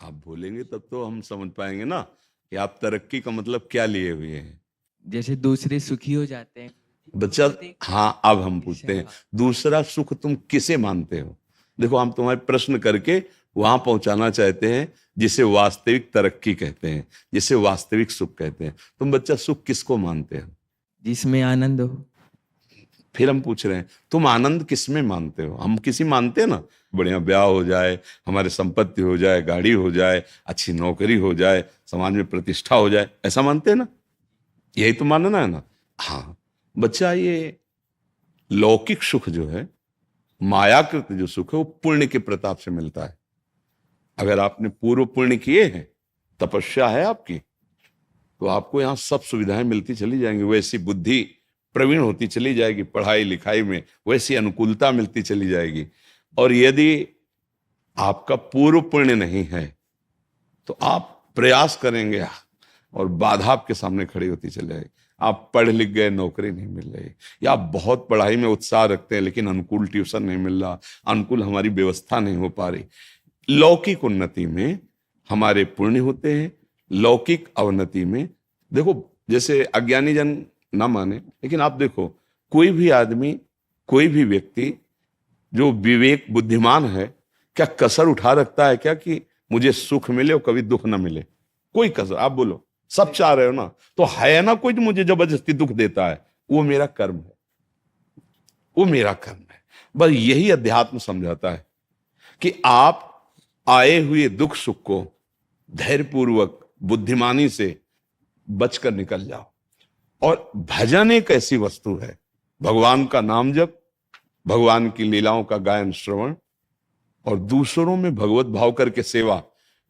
आप बोलेंगे तब तो हम समझ पाएंगे ना कि आप तरक्की का मतलब क्या लिए हुए हैं। जैसे दूसरे सुखी हो जाते हैं बच्चा, बहुत एक हाँ अब हम पूछते हैं, ईर्ष्या। दूसरा सुख तुम किसे मानते हो? देखो हम तुम्हारे प्रश्न करके वहां पहुंचाना चाहते हैं जिसे वास्तविक तरक्की कहते हैं, जिसे वास्तविक सुख कहते हैं। तुम बच्चा सुख किसको मानते हो? जिसमें आनंद हो। फिर हम पूछ रहे हैं तुम आनंद किसमें मानते हो? हम किसी मानते हैं ना, बढ़िया ब्याह हो जाए, हमारे संपत्ति हो जाए, गाड़ी हो जाए, अच्छी नौकरी हो जाए, समाज में प्रतिष्ठा हो जाए, ऐसा मानते हैं ना? यही तो मानना है ना। हाँ बच्चा, ये लौकिक सुख जो है, मायाकृत जो सुख है, वो पुण्य के प्रताप से मिलता है। अगर आपने पूर्व पुण्य किए हैं, तपस्या है आपकी, तो आपको यहाँ सब सुविधाएं मिलती चली जाएंगी, वैसी बुद्धि प्रवीण होती चली जाएगी पढ़ाई लिखाई में, वैसी अनुकूलता मिलती चली जाएगी। और यदि आपका पूर्व पुण्य नहीं है तो आप प्रयास करेंगे और बाधा आपके सामने खड़ी होती चली जाएगी। आप पढ़ लिख गए, नौकरी नहीं मिल रही, या आप बहुत पढ़ाई में उत्साह रखते हैं लेकिन अनुकूल ट्यूशन नहीं मिल रहा, अनुकूल हमारी व्यवस्था नहीं हो पा रही। लौकिक उन्नति में हमारे पुण्य होते हैं, लौकिक अवनति में देखो, जैसे अज्ञानी जन ना माने लेकिन आप देखो, कोई भी आदमी, कोई भी व्यक्ति जो विवेक बुद्धिमान है, क्या कसर उठा रखता है क्या कि मुझे सुख मिले और कभी दुख ना मिले? कोई कसर, आप बोलो, सब चाह रहे हो ना, तो है ना कोई जो मुझे जबरदस्ती दुख देता है? वो मेरा कर्म है, वो मेरा कर्म है। बस यही अध्यात्म समझाता है कि आप आए हुए दुख सुख को धैर्यपूर्वक बुद्धिमानी से बचकर निकल जाओ। और भजन एक ऐसी वस्तु है, भगवान का नाम जप, भगवान की लीलाओं का गायन श्रवण और दूसरों में भगवत भाव करके सेवा,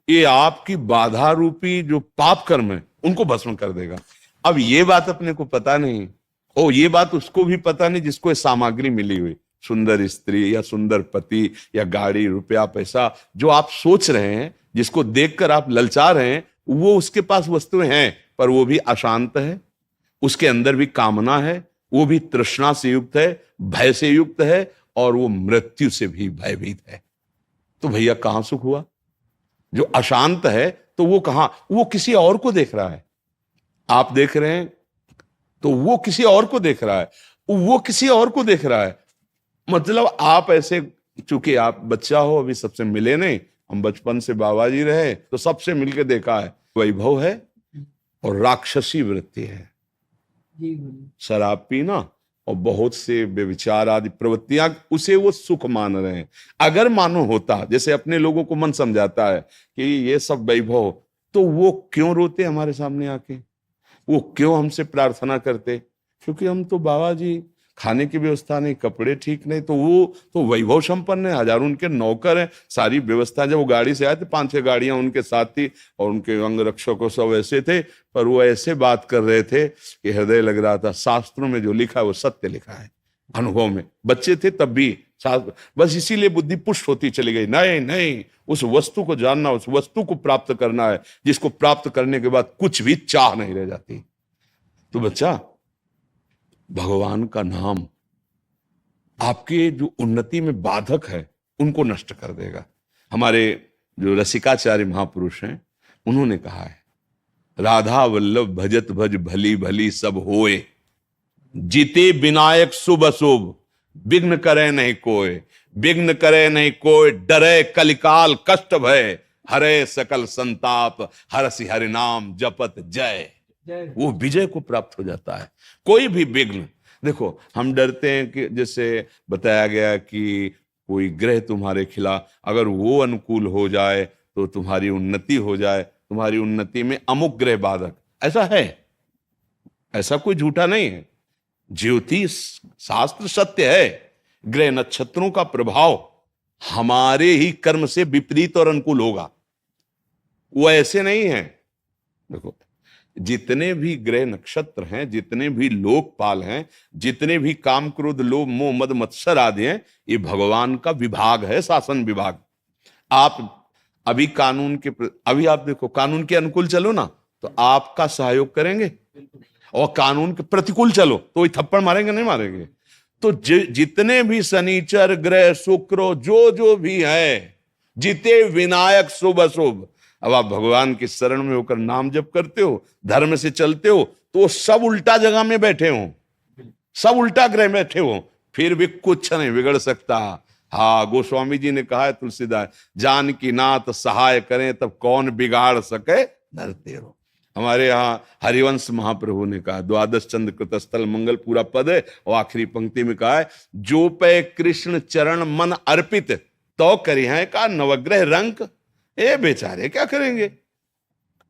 ये आपकी बाधा रूपी जो पाप कर्म है उनको भस्म कर देगा। अब ये बात अपने को पता नहीं, ओ ये बात उसको भी पता नहीं जिसको ये सामग्री मिली हुई, सुंदर स्त्री या सुंदर पति या गाड़ी रुपया पैसा, जो आप सोच रहे हैं, जिसको देखकर आप ललचा रहे हैं, वो उसके पास वस्तुएं हैं पर वो भी अशांत है, उसके अंदर भी कामना है, वो भी तृष्णा से युक्त है, भय से युक्त है, और वो मृत्यु से भी भयभीत है। तो भैया कहां सुख हुआ? जो अशांत है तो वो कहां, वो किसी और को देख रहा है, आप देख रहे हैं तो वो किसी और को देख रहा है, वो किसी और को देख रहा है। मतलब आप ऐसे, चूंकि आप बच्चा हो, अभी सबसे मिले नहीं, हम बचपन से बाबा जी रहे तो सबसे मिलके देखा है, वैभव है और राक्षसी वृत्ति है, शराब पीना और बहुत से व्यभिचार आदि प्रवृत्तियां, उसे वो सुख मान रहे हैं। अगर मानो होता, जैसे अपने लोगों को मन समझाता है कि ये सब वैभव, तो वो क्यों रोते हमारे सामने आके, वो क्यों हमसे प्रार्थना करते? क्योंकि हम तो बाबा जी, खाने की व्यवस्था नहीं, कपड़े ठीक नहीं, तो वो तो वैभव संपन्न है, हजारों उनके नौकर हैं, सारी व्यवस्था। जब वो गाड़ी से आए थे, 5-6 गाड़ियां उनके साथ थी और उनके अंग रक्षकों सब ऐसे थे, पर वो ऐसे बात कर रहे थे कि हृदय लग रहा था शास्त्रों में जो लिखा है वो सत्य लिखा है। अनुभव में बच्चे थे तब भी शास्त्र, बस इसीलिए बुद्धि पुष्ट होती चली गई। नहीं नहीं, उस वस्तु को जानना, उस वस्तु को प्राप्त करना है जिसको प्राप्त करने के बाद कुछ भी चाह नहीं रह जाती। तो बच्चा, भगवान का नाम आपके जो उन्नति में बाधक है उनको नष्ट कर देगा। हमारे जो रसिकाचार्य महापुरुष हैं, उन्होंने कहा है, राधा वल्लभ भजत भज भली भली सब होए, जीते विनायक शुभ अशुभ, विघ्न करे नहीं कोय, विघ्न करे नहीं कोय, डरे कलिकाल कष्ट भय, हरे सकल संताप, हरसि हरि नाम जपत जय। वो विजय को प्राप्त हो जाता है। कोई भी विघ्न, देखो हम डरते हैं कि जैसे बताया गया कि कोई ग्रह तुम्हारे खिलाफ, अगर वो अनुकूल हो जाए तो तुम्हारी उन्नति हो जाए, तुम्हारी उन्नति में अमुक ग्रह बाधक, ऐसा है, ऐसा कोई झूठा नहीं है। ज्योतिष शास्त्र सत्य है, ग्रह नक्षत्रों का प्रभाव हमारे ही कर्म से विपरीत और अनुकूल होगा, वो ऐसे नहीं है। देखो जितने भी ग्रह नक्षत्र हैं, जितने भी लोकपाल हैं, जितने भी काम क्रोध लोभ मोह मद मत्सर आदि हैं, ये भगवान का विभाग है, शासन विभाग। आप अभी कानून के, अभी आप देखो कानून के अनुकूल चलो ना तो आपका सहयोग करेंगे, और कानून के प्रतिकूल चलो तो वही थप्पड़ मारेंगे, नहीं मारेंगे। तो जितने भी शनिचर ग्रह शुक्र जो जो भी है, जिते विनायक शुभ अशुभ, अब आप भगवान की शरण में होकर नाम जप करते हो, धर्म से चलते हो, तो सब उल्टा जगह में बैठे हो, सब उल्टा ग्रह में बैठे हो, फिर भी कुछ नहीं बिगड़ सकता। हाँ, गोस्वामी जी ने कहा है तुलसीदास, जान की नाथ सहाय करें तब कौन बिगाड़ सके नर तेरो। हमारे यहाँ हरिवंश महाप्रभु ने कहा, द्वादश चंद्र कृतस्थल मंगल पूरा पद है, और आखिरी पंक्ति में कहा है, जो पे कृष्ण चरण मन अर्पित तो करी है का नवग्रह रंक। ए बेचारे क्या करेंगे,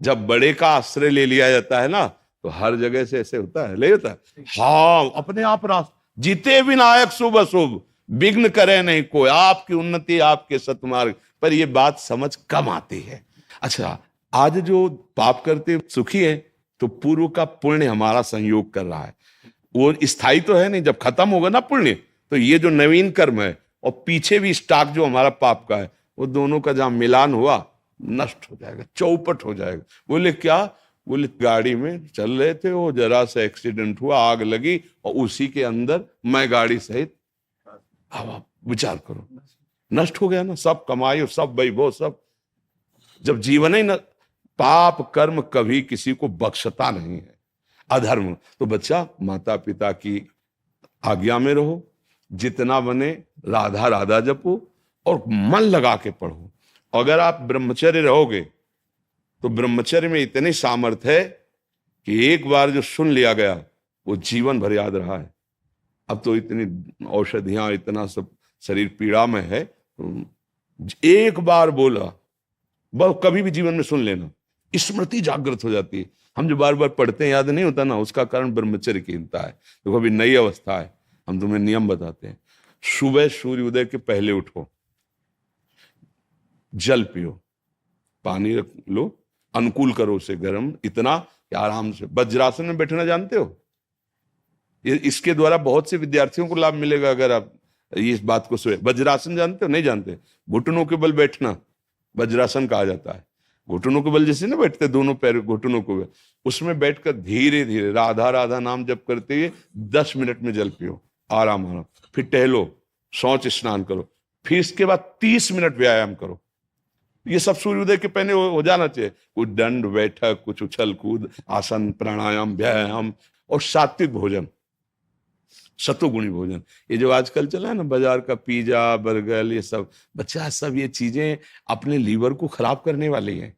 जब बड़े का आश्रय ले लिया जाता है ना, तो हर जगह से ऐसे होता है, ले होता है। हाँ, अपने आप रास्ते जीते विनायक शुभ अशुभ, विघ्न करे नहीं कोई, आपकी उन्नति आपके सतमार्ग। पर ये बात समझ कम आती है। अच्छा, आज जो पाप करते सुखी है, तो पूर्व का पुण्य हमारा संयोग कर रहा है, वो स्थायी तो है नहीं। जब खत्म होगा ना पुण्य, तो ये जो नवीन कर्म है और पीछे भी स्टॉक जो हमारा पाप का है, वो दोनों का जहां मिलान हुआ नष्ट हो जाएगा, चौपट हो जाएगा। बोले क्या? बोले गाड़ी में चल रहे थे, वो जरा सा एक्सीडेंट हुआ, आग लगी, और उसी के अंदर मैं गाड़ी सहित। अब आप विचार करो, नष्ट हो गया ना सब कमाई, सब वैभव, सब। जब जीवन ही न, पाप कर्म कभी किसी को बख्शता नहीं है, अधर्म। तो बच्चा, माता पिता की आज्ञा में रहो, जितना बने राधा राधा जपो, और मन लगा के पढ़ो। अगर आप ब्रह्मचर्य रहोगे, तो ब्रह्मचर्य में इतनी सामर्थ्य है कि एक बार जो सुन लिया गया, वो जीवन भर याद रहा है। अब तो इतनी औषधियां, इतना सब शरीर पीड़ा में है, एक बार बोला बस, कभी भी जीवन में सुन लेना, स्मृति जागृत हो जाती है। हम जो बार बार पढ़ते हैं, याद नहीं होता ना, उसका कारण ब्रह्मचर्य कीनता है। देखो, अभी नई अवस्था है, हम तुम्हें नियम बताते हैं। सुबह सूर्य उदय के पहले उठो, जल पियो, पानी रख लो, अनुकूल करो उसे गर्म, इतना कि आराम से वज्रासन में बैठना जानते हो? इसके द्वारा बहुत से विद्यार्थियों को लाभ मिलेगा अगर आप इस बात को सोए। वज्रासन जानते हो? नहीं जानते? घुटनों के बल बैठना वज्रासन कहा जाता है। घुटनों के बल जैसे ना बैठते, दोनों पैर घुटनों को, उसमें बैठकर धीरे धीरे राधा राधा नाम जप करते हुए 10 मिनट में जल पियो, आराम आराम। फिर टहलो, शौच स्नान करो, फिर इसके बाद 30 मिनट व्यायाम करो। ये सब सूर्योदय के पहले हो जाना चाहिए। कुछ दंड बैठक, कुछ उछल कूद, आसन, प्राणायाम, व्यायाम, और सात्विक भोजन, सतोगुणी भोजन। ये जो आजकल चला है ना बाजार का पिज्जा बर्गर, ये सब बच्चा, सब ये चीजें अपने लीवर को खराब करने वाली हैं।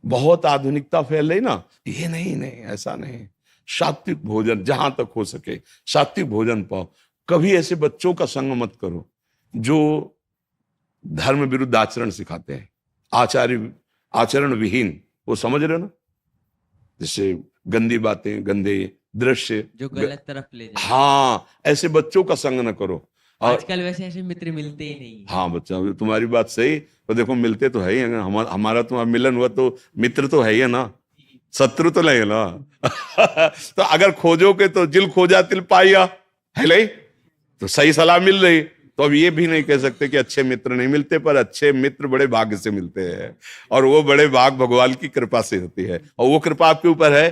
बहुत आधुनिकता फैल रही ना, ये नहीं नहीं, ऐसा नहीं। सात्विक भोजन जहां तक हो सके सात्विक भोजन पाओ। कभी ऐसे बच्चों का संग मत करो जो धर्म विरुद्ध आचरण सिखाते हैं, आचरण विहीन, वो समझ रहे हो ना, जैसे गंदी बातें, गंदे दृश्य, जो गलत तरफ ले जाए। हाँ, ऐसे बच्चों का संग न करो। और आजकल वैसे ऐसे मित्र मिलते ही नहीं। हाँ बच्चा, तुम्हारी बात सही। तो देखो, मिलते तो है ही, हमारा तुम्हारा मिलन हुआ तो मित्र तो है ही ना, शत्रु तो नहीं है ना। तो अगर खोजोगे तो जिल खोजा तिल पाया, है नहीं? तो सही सलाह मिल रही। तो अब ये भी नहीं कह सकते कि अच्छे मित्र नहीं मिलते, पर अच्छे मित्र बड़े भाग्य से मिलते हैं, और वो बड़े भाग भगवान की कृपा से होती है, और वो कृपा आपके ऊपर है।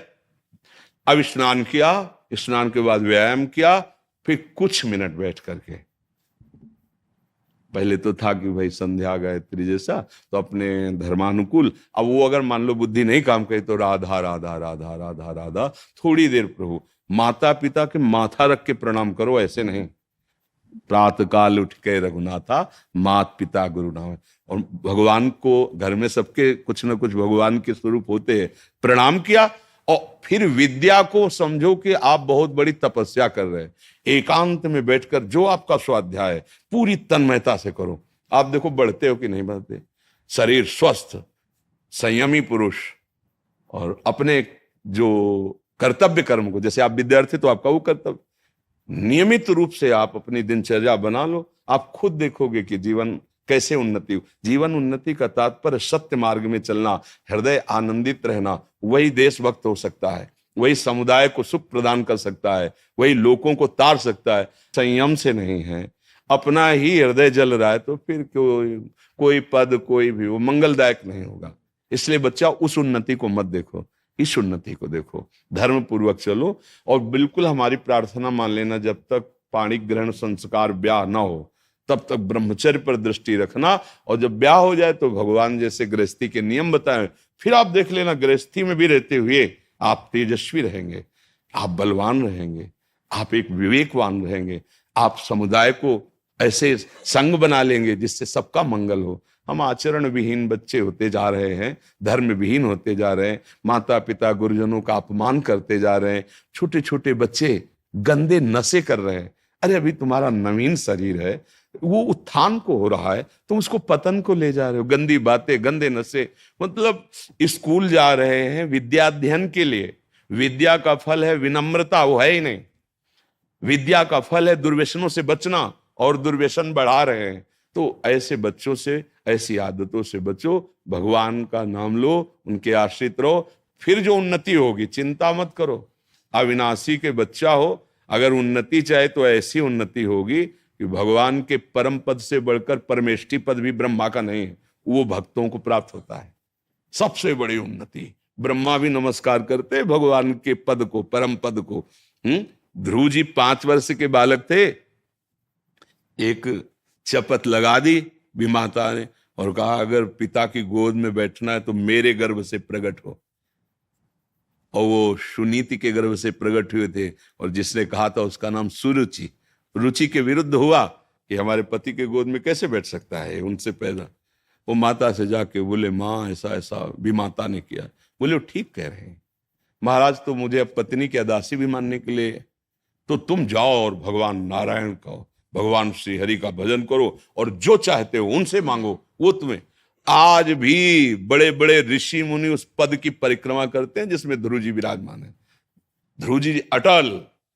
अब स्नान किया, स्नान के बाद व्यायाम किया, फिर कुछ मिनट बैठ करके, पहले तो था कि भाई संध्या गायत्री जैसा, तो अपने धर्मानुकूल। अब वो अगर मान लो बुद्धि नहीं काम करे, तो राधा राधा राधा राधा राधा, थोड़ी देर प्रभु। माता पिता के माथा रख के प्रणाम करो, ऐसे नहीं। प्रातः काल उठ के रघुनाथा, मात पिता गुरु नाम। और भगवान को घर में सबके कुछ ना कुछ भगवान के स्वरूप होते हैं। प्रणाम किया, और फिर विद्या को समझो कि आप बहुत बड़ी तपस्या कर रहे हैं। एकांत में बैठकर जो आपका स्वाध्याय है, पूरी तन्मयता से करो। आप देखो बढ़ते हो कि नहीं बढ़ते। शरीर स्वस्थ, संयमी पुरुष, और अपने जो कर्तव्य कर्म को, जैसे आप विद्यार्थी तो आपका वो कर्तव्य, नियमित रूप से आप अपनी दिनचर्या बना लो। आप खुद देखोगे कि जीवन कैसे उन्नति हो। जीवन उन्नति का तात्पर्य सत्य मार्ग में चलना, हृदय आनंदित रहना। वही देशभक्त हो सकता है, वही समुदाय को सुख प्रदान कर सकता है, वही लोगों को तार सकता है। संयम से नहीं है, अपना ही हृदय जल रहा है, तो फिर कोई पद, कोई भी वो मंगलदायक नहीं होगा। इसलिए बच्चा, उस उन्नति को मत देखो, इस उन्नति को देखो। धर्म पूर्वक चलो, और बिल्कुल हमारी प्रार्थना मान लेना, जब तक पाणी ग्रहण संस्कार ब्याह ना हो, तब तक ब्रह्मचर्य पर दृष्टि रखना। और जब ब्याह हो जाए तो भगवान जैसे गृहस्थी के नियम बताए, फिर आप देख लेना गृहस्थी में भी रहते हुए आप तेजस्वी रहेंगे, आप बलवान रहेंगे, आप एक विवेकवान रहेंगे, आप समुदाय को ऐसे संग बना लेंगे जिससे सबका मंगल हो। हम आचरण विहीन बच्चे होते जा रहे हैं, धर्म विहीन होते जा रहे हैं, माता पिता गुरुजनों का अपमान करते जा रहे हैं, छोटे छोटे बच्चे गंदे नशे कर रहे हैं। अरे अभी तुम्हारा नवीन शरीर है, वो उत्थान को हो रहा है, तुम उसको पतन को ले जा रहे हो। गंदी बातें, गंदे नशे, मतलब स्कूल जा रहे हैं विद्याध्ययन के लिए, विद्या का फल है विनम्रता, वो है ही नहीं। विद्या का फल है दुर्व्यसनों से बचना, और दुर्व्यसन बढ़ा रहे हैं। तो ऐसे बच्चों से, ऐसी आदतों से बचो, भगवान का नाम लो, उनके आश्रित रहो, फिर जो उन्नति होगी चिंता मत करो। अविनाशी के बच्चा हो, अगर उन्नति चाहे तो ऐसी उन्नति होगी कि भगवान के परम पद से बढ़कर परमेष्ठी पद भी ब्रह्मा का नहीं है, वो भक्तों को प्राप्त होता है। सबसे बड़ी उन्नति, ब्रह्मा भी नमस्कार करते भगवान के पद को, परम पद को। ध्रुव जी 5 वर्ष के बालक थे, एक चपत लगा दी विमाता ने और कहा अगर पिता की गोद में बैठना है तो मेरे गर्भ से प्रकट हो। और वो सुनीति के गर्भ से प्रकट हुए थे, और जिसने कहा था उसका नाम सुरुचि। रुचि के विरुद्ध हुआ कि हमारे पति के गोद में कैसे बैठ सकता है, उनसे पैदा। वो माता से जाके बोले माँ ऐसा ऐसा विमाता ने किया। बोले वो ठीक कह रहे हैं महाराज, तो मुझे अब पत्नी की अदासी भी मानने के लिए, तो तुम जाओ और भगवान नारायण का, भगवान श्री हरि का भजन करो और जो चाहते हो उनसे मांगो, वो तुम्हें। आज भी बड़े बड़े ऋषि मुनि उस पद की परिक्रमा करते हैं जिसमें ध्रुव जी विराजमान है। ध्रुव जी अटल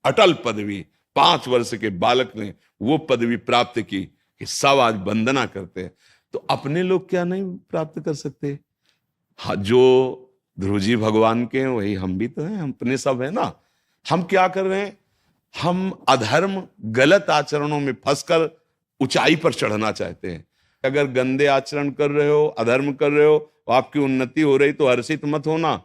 अटल पदवी, 5 वर्ष के बालक ने वो पदवी प्राप्त की कि सब आज वंदना करते हैं। तो अपने लोग क्या नहीं प्राप्त कर सकते? हाँ, जो ध्रुव जी भगवान के हैं वही हम भी तो हैं, हम अपने सब है ना। हम क्या कर रहे हैं? हम अधर्म गलत आचरणों में फंसकर ऊंचाई पर चढ़ना चाहते हैं। अगर गंदे आचरण कर रहे हो, अधर्म कर रहे हो, आपकी उन्नति हो रही तो हर्षित मत होना।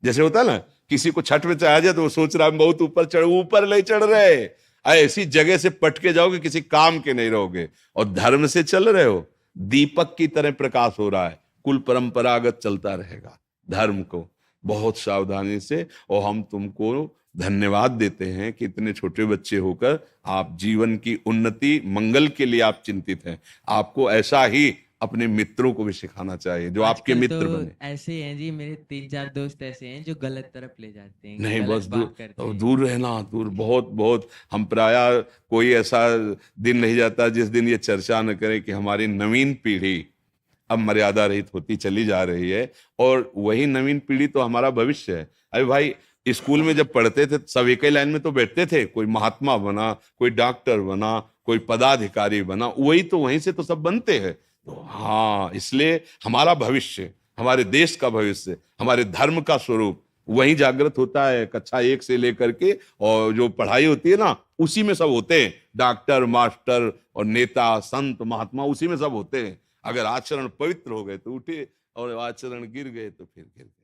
जैसे होता है ना, किसी को छठ में चढ़ा जाए तो वो सोच रहा है बहुत ऊपर नहीं चढ़ रहे, ऐसी जगह से पटके जाओगे किसी काम के नहीं रहोगे। और धर्म से चल रहे हो, दीपक की तरह प्रकाश हो रहा है, कुल परंपरागत चलता रहेगा धर्म को बहुत सावधानी से। और हम तुमको धन्यवाद देते हैं कि इतने छोटे बच्चे होकर आप जीवन की उन्नति मंगल के लिए आप चिंतित हैं। आपको ऐसा ही अपने मित्रों को भी सिखाना चाहिए जो आपके आजकल मित्र तो बने। ऐसे हैं जी, मेरे 3-4 दोस्त ऐसे हैं जो गलत तरफ ले जाते हैं, नहीं, गलत बस बात करते हैं। दूर रहना, दूर, बहुत बहुत। हम प्रायः कोई ऐसा दिन नहीं जाता जिस दिन ये चर्चा न करें कि हमारी नवीन पीढ़ी अब मर्यादा रहित होती चली जा रही है, और वही नवीन पीढ़ी तो हमारा भविष्य है। अरे भाई, स्कूल में जब पढ़ते थे सब एक ही लाइन में तो बैठते थे, कोई महात्मा बना, कोई डॉक्टर बना, कोई पदाधिकारी बना, वही तो वहीं से तो सब बनते हैं। तो हाँ, इसलिए हमारा भविष्य, हमारे देश का भविष्य, हमारे धर्म का स्वरूप वही जागृत होता है कक्षा 1 से लेकर के। और जो पढ़ाई होती है ना, उसी में सब होते हैं, डॉक्टर, मास्टर और नेता, संत, महात्मा, उसी में सब होते हैं। अगर आचरण पवित्र हो गए तो उठे, और आचरण गिर गए तो फिर गिर गए।